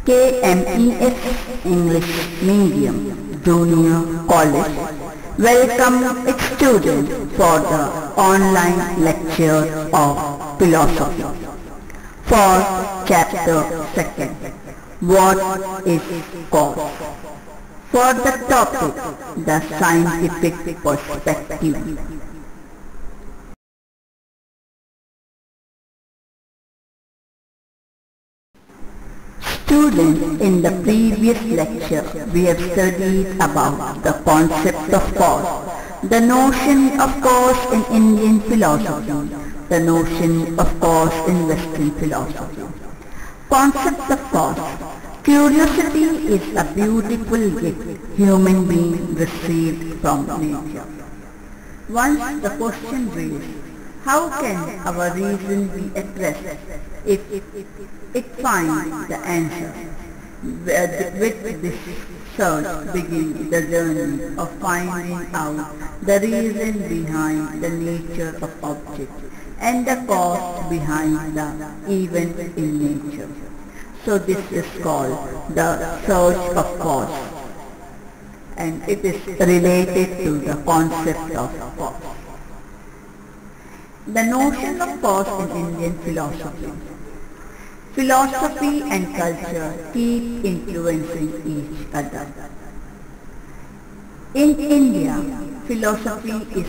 KMES English Medium Junior College welcome its students for the online lecture of philosophy for chapter 2. What is cause? For the topic, the scientific perspective. Students, in the previous lecture, we have studied about the concept of cause, the notion of cause in Indian philosophy, the notion of cause in Western philosophy. Concept of cause. Curiosity is a beautiful gift human beings received from nature. Once the question raised, how can our reason be addressed if it finds the answer? With this search begins the journey of finding out the reason behind the nature of objects and the cause behind the event in nature. So this is called the search of cause, and it is related to the concept of cause. The notion of cause in Indian philosophy. Philosophy and culture keep influencing each other. In India, philosophy is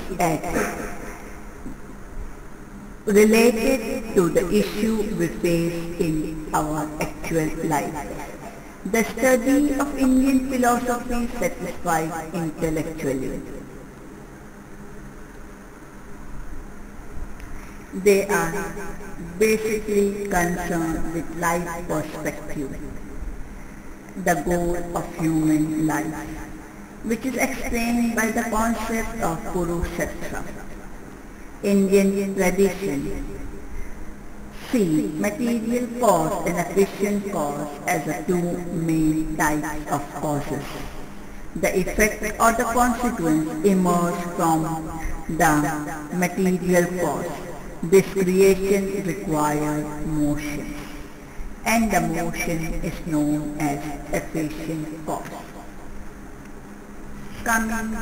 related to the issue we face in our actual life. The study of Indian philosophy satisfies intellectually. They are basically concerned with life perspective, the goal of human life, which is explained by the concept of Kurukshetra. Indian tradition see material cause and efficient cause as the two main types of causes. The effect or the consequence emerge from the material cause. This creation requires motion, and the motion is known as efficient cause. Coming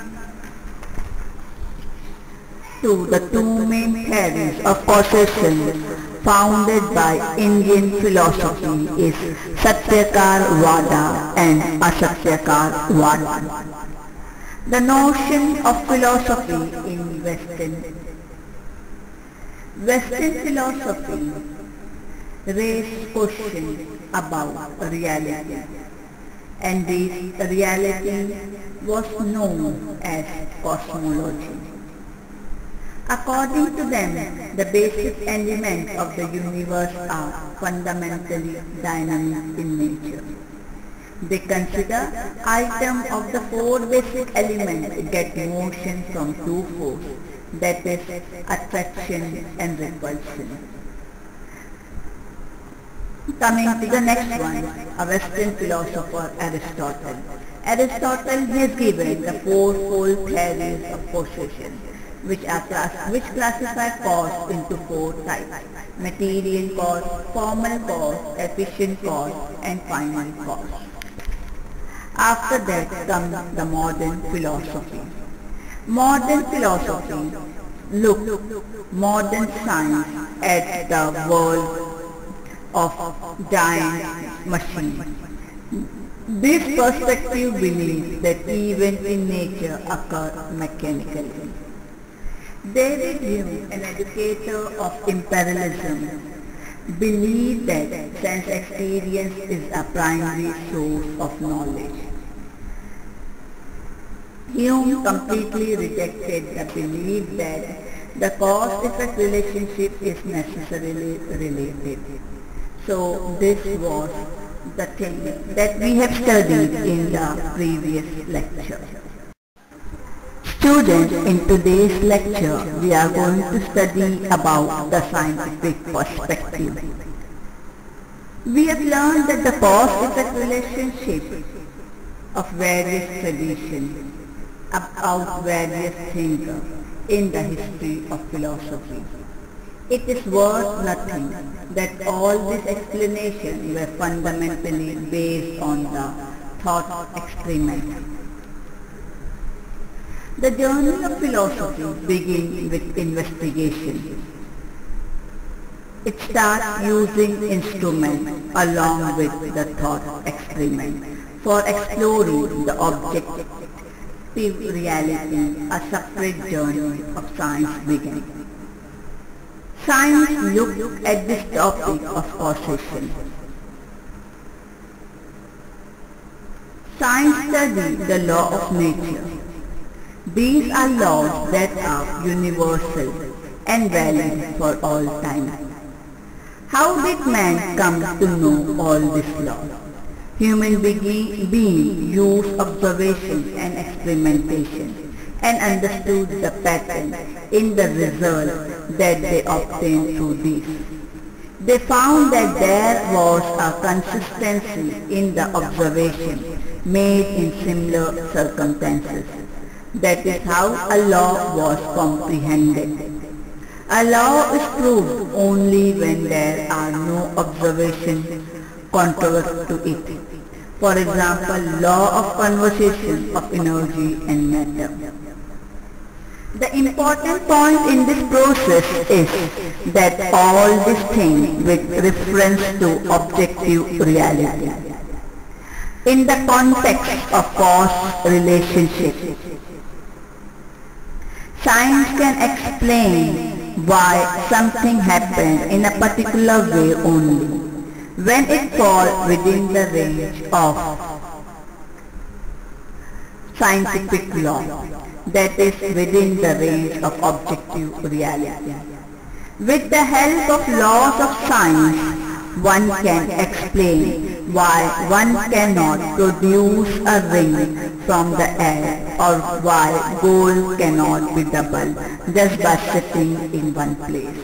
to the two main theories of causation founded by Indian philosophy is Satyakar-Vada and Asatyakar-Vada. The notion of philosophy in Western philosophy raised questions about reality, and this reality was known as cosmology. According to them, the basic elements of the universe are fundamentally dynamic in nature. They consider items of the four basic elements get motion from two forces, that is, attraction and repulsion. Coming to the next one, a Western philosopher, Aristotle. Aristotle has given the fourfold theories of causation, which classify cause into four types: material cause, formal cause, efficient cause, and final cause. After that comes the modern philosophy. Modern philosophy modern science at the world of giant machines. This perspective believes that events in nature occur mechanically. David Hume, an educator of imperialism, believed that sense experience is a primary source of knowledge. Hume completely rejected the belief that the cause-effect relationship is necessarily related. So this was the thing that we have studied in the previous lecture. Students, in today's lecture, we are going to study about the scientific perspective. We have learned that the cause-effect relationship of various traditions about various thinkers in the history of philosophy. It is worth nothing that all these explanations were fundamentally based on the thought experiment. The journey of philosophy begins with investigation. It starts using instruments along with the thought experiment for exploring the objective reality. A separate journey of science begins. Science looked at this topic of causation. Science studies the law of nature. These are laws that are universal and valid for all time. How did man come to know all these laws? Human beings used observation and experimentation and understood the pattern in the result that they obtained through these. They found that there was a consistency in the observation made in similar circumstances. That is how a law was comprehended. A law is proved only when there are no observations contrary to it. For example, law of conservation of energy and matter. The important point in this process is that all these things with reference to objective reality. In the context of cause relationship, science can explain why something happens in a particular way only when it falls within the range of scientific law, that is within the range of objective reality. With the help of laws of science, one can explain why one cannot produce a ring from the air or why gold cannot be doubled just by sitting in one place.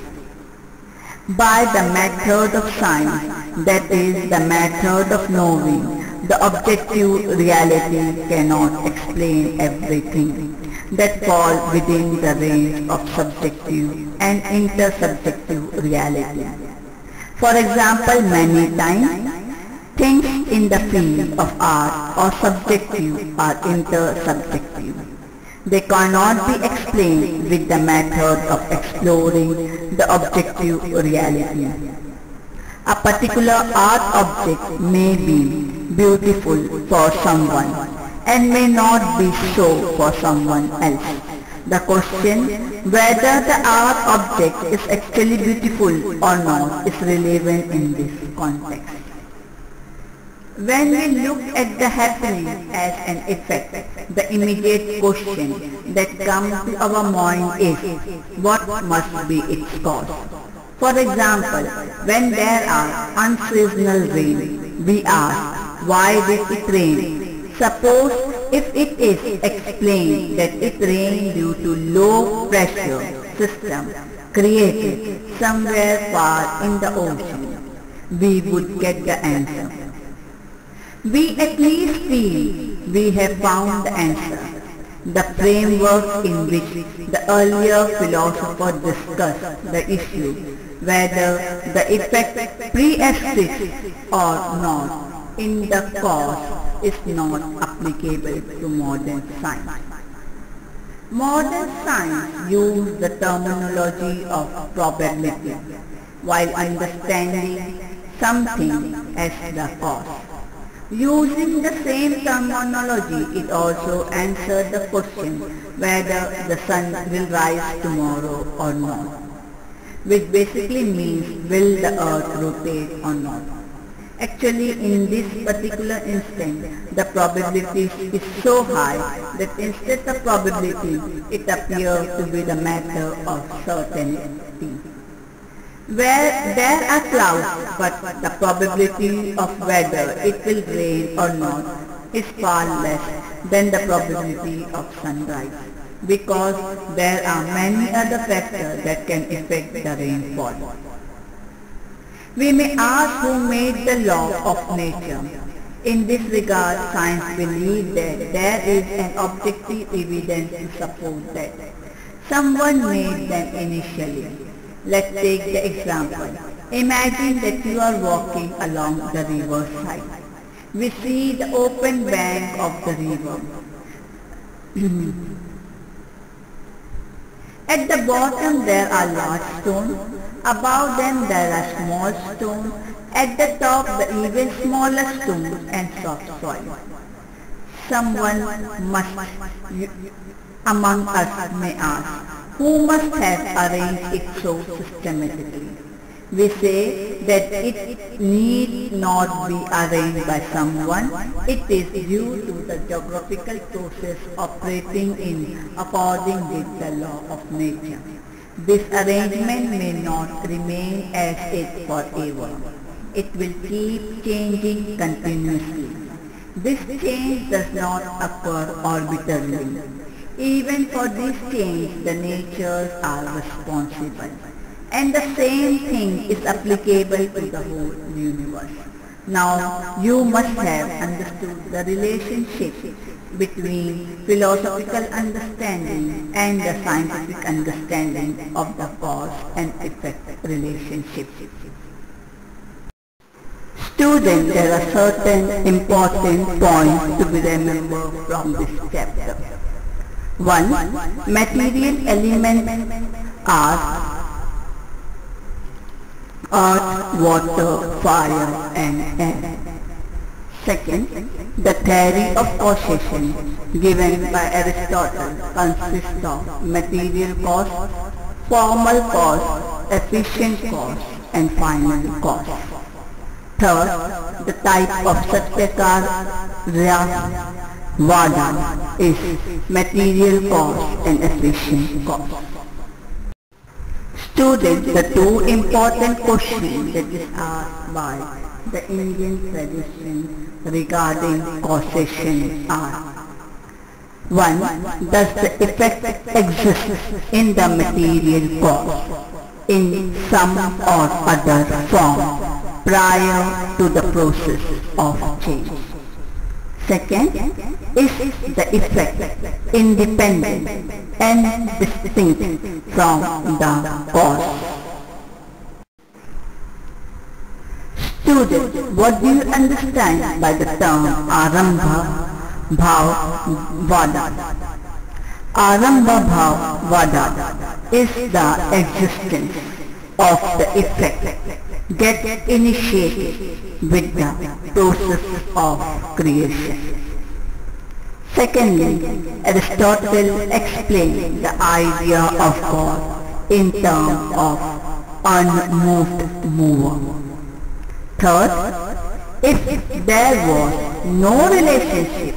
By the method of science, that is the method of knowing, the objective reality cannot explain everything that falls within the range of subjective and intersubjective reality. For example, many times, things in the field of art or subjective or intersubjective. They cannot be explained with the method of exploring the objective reality. A particular art object may be beautiful for someone and may not be so for someone else. The question whether the art object is actually beautiful or not is relevant in this context. When we look at the happening as an effect, the immediate question that comes to our mind is, what must be its cause? For example, when there are unseasonal rain, we ask, why did it rain? Suppose if it is explained that it rained due to low pressure system created somewhere far in the ocean, we would get the answer. We at least feel we have found the answer. The framework in which the earlier philosopher discussed the issue, whether the effect pre-exists or not in the cause, is not applicable to modern science. Modern science uses the terminology of probability while understanding something as the cause. Using the same terminology, it also answers the question whether the sun will rise tomorrow or not, which basically means will the earth rotate or not. Actually, in this particular instance, the probability is so high that instead of probability, it appears to be the matter of certainty. Where there are clouds, but the probability of whether it will rain or not is far less than the probability of sunrise, because there are many other factors that can affect the rainfall. We may ask who made the law of nature. In this regard, science believes that there is an objective evidence to support that someone made them initially. Let's take the example. Imagine that you are walking along the river side. We see the open bank of the river. At the bottom there are large stones. Above them there are small stones. At the top the even smaller stones and soft soil. Someone among us may ask, who must have arranged it so systematically? We say that it need not be arranged by someone. It is due to the geographical process operating in according with the law of nature. This arrangement may not remain as it forever. It will keep changing continuously. This change does not occur arbitrarily. Even for this change, the natures are responsible. And the same thing is applicable to the whole universe. Now, you must have understood the relationship between philosophical understanding and the scientific understanding of the cause and effect relationship. Students, there are certain important points to be remembered from this chapter. 1. Material elements are earth, water, fire and air. Second, the theory of causation given by Aristotle consists of material cause, formal cause, efficient cause and final cause. Third, the type of Satyakarya Vada is material cause and efficient cause. Students, the two important questions that is asked by the Indian tradition regarding causation are: 1. Does the effect exist in the material cause in some or other form prior to the process of change? Second, is the effect independent and distinct from the cause? Students, what do you understand by the term Arambha Bhav Vada? Arambha Bhav Vada is the existence of the effect get initiated with the process of creation. Secondly, Aristotle explained the idea of God in terms of unmoved mover. Third, if there was no relationship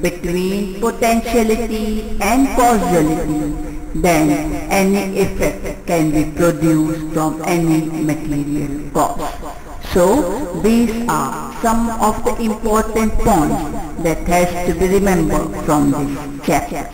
between potentiality and causality, then any effect can be produced from any material cause. So, these are some of the important points that has to be remembered from this chapter.